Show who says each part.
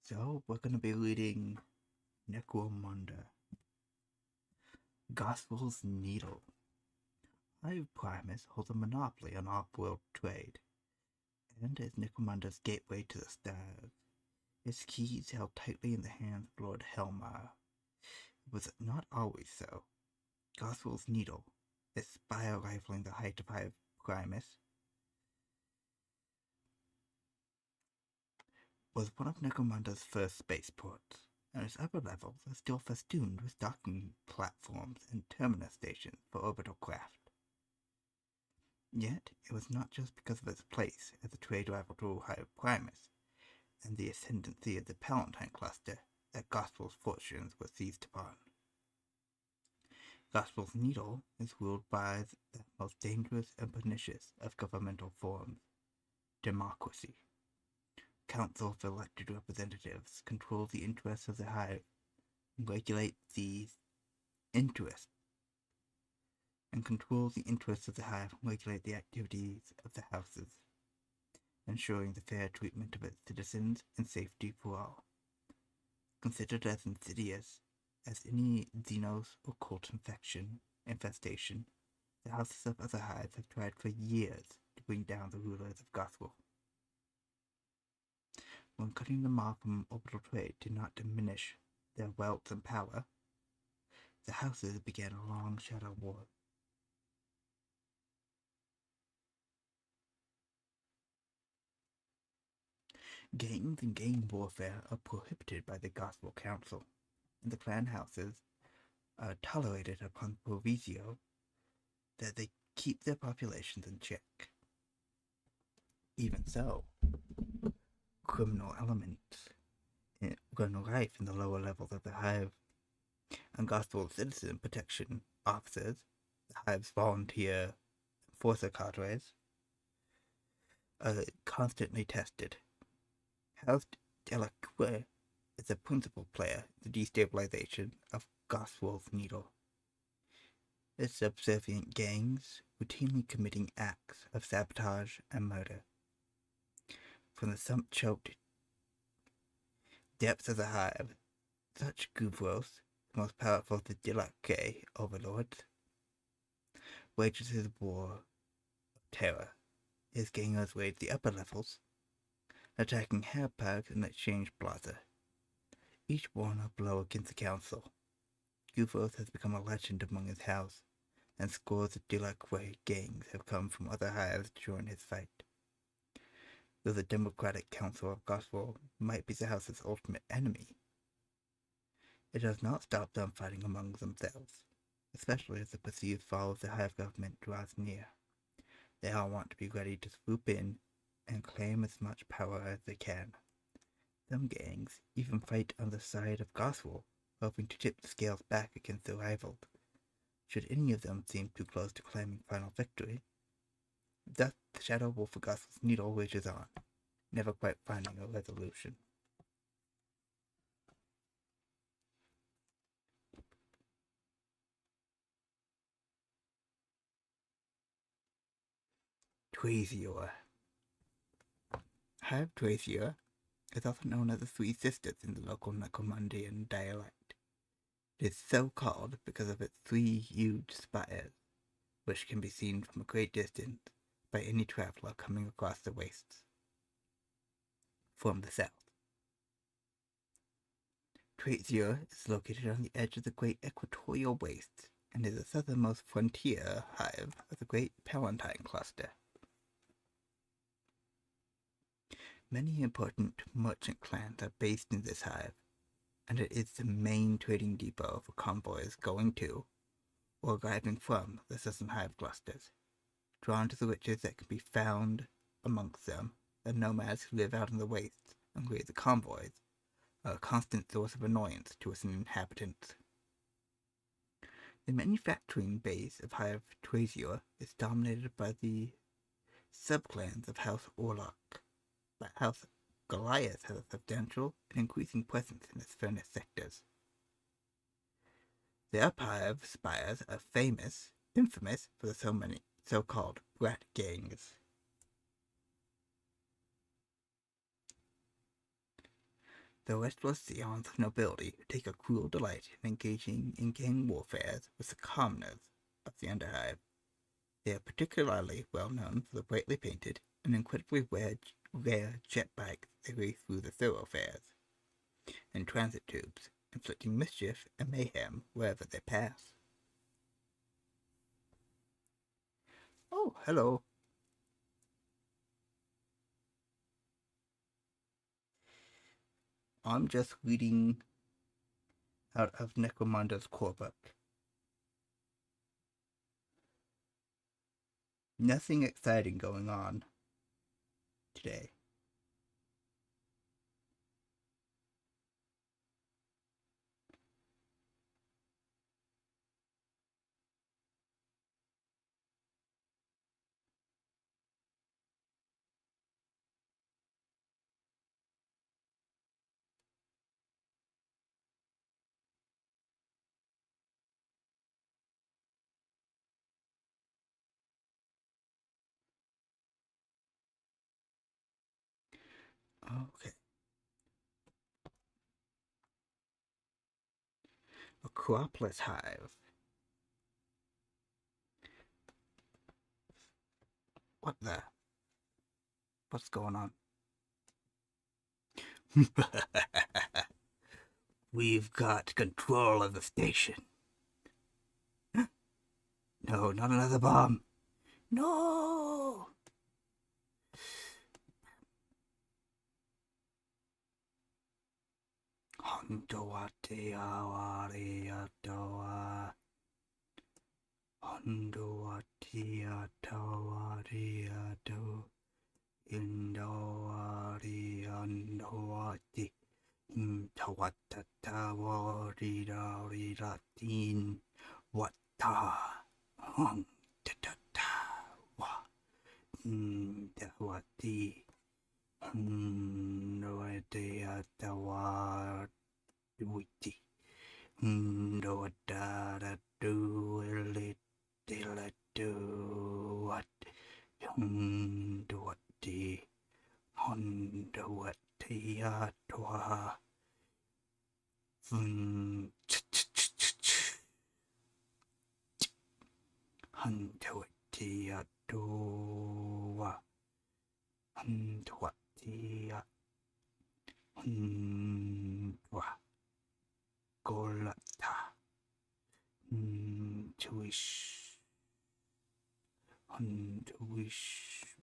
Speaker 1: So we're going to be reading Necromunda, Gospel's Needle. IPYMUS holds a monopoly on off-world trade, and is Necromunda's gateway to the stars. Its keys held tightly in the hands of Lord Helmar. It was not always so. Gospel's Needle, a spire rivaling the height of IPYMUS, was one of Necromunda's first spaceports, and its upper levels are still festooned with docking platforms and terminus stations for orbital craft. Yet, it was not just because of its place as a trade rival to IPYMUS and the ascendancy of the Palatine cluster that Gospel's fortunes were seized upon. Gospel's Needle is ruled by the most dangerous and pernicious of governmental forms, democracy. Council of elected representatives control the interests of the hive and regulate the interests of the hive and regulate the activities of the houses, ensuring the fair treatment of its citizens and safety for all. Considered as insidious as any Xenos or cult infestation, the houses of other hives have tried for years to bring down the rulers of Gospel. When cutting them off from orbital trade did not diminish their wealth and power, the houses began a long shadow war. Gangs and gang warfare are prohibited by the Gospel Council, and the clan houses are tolerated upon proviso that they keep their populations in check. Even so, criminal elements run rife in the lower levels of the hive, and Gospel citizen protection officers, the hive's volunteer enforcer cadres, are constantly tested. House Delacroix is a principal player in the destabilization of Gospel's Needle. Its subservient gangs routinely committing acts of sabotage and murder. From the sump-choked depths of the hive, such Guvros, the most powerful of the Delacroix overlords, wages his war of terror. His gangers raid the upper levels, attacking Hairparks and Exchange Plaza, each one a blow against the council. Guvros has become a legend among his house, and scores of Delacroix gangs have come from other hives to join his fight. Though the Democratic Council of Gospel might be the house's ultimate enemy, it does not stop them fighting among themselves, especially as the perceived fall of the hive government draws near. They all want to be ready to swoop in and claim as much power as they can. Some gangs even fight on the side of Gospel, hoping to tip the scales back against their rivals, should any of them seem too close to claiming final victory. Thus, the shadow wolf of Gospel's Needle rages on, never quite finding a resolution. Trazior. Hive Trazior is often known as the Three Sisters in the local Necromundian dialect. It is so called because of its three huge spires, which can be seen from a great distance by any traveler coming across the wastes from the south. Trazior is located on the edge of the Great Equatorial Wastes and is the southernmost frontier hive of the Great Palatine cluster. Many important merchant clans are based in this hive, and it is the main trading depot for convoys going to or arriving from the southern hive clusters. Drawn to the riches that can be found amongst them, the nomads who live out in the wastes and create the convoys are a constant source of annoyance to its inhabitants. The manufacturing base of Hive Trazior is dominated by the subclans of House Orlok, but House Goliath has a substantial and increasing presence in its furnace sectors. The up-hive spires are infamous for the so many so-called brat gangs. The restless scions of nobility who take a cruel delight in engaging in gang warfare with the commoners of the Underhive. They are particularly well known for the brightly painted and incredibly rare jet bikes they race through the thoroughfares and transit tubes, inflicting mischief and mayhem wherever they pass. Oh, hello. I'm just reading out of Necromander's core book. Nothing exciting going on today. Okay. Acropolis Hive. What the? What's going on? We've got control of the station. No, not another bomb. No! Hondoate awari atoa. Hondoate atawari ato. Indoari andoati. Intawatawari ratin. Wata. Hong tatata. Wa. Intawati. Ndoate atawari. Witi. Ndoatara do it. Do what? Ndoati. Hondoati atwa. Hondoati atwa. Hondoati atwa. Golata. Tuish. Hunduish.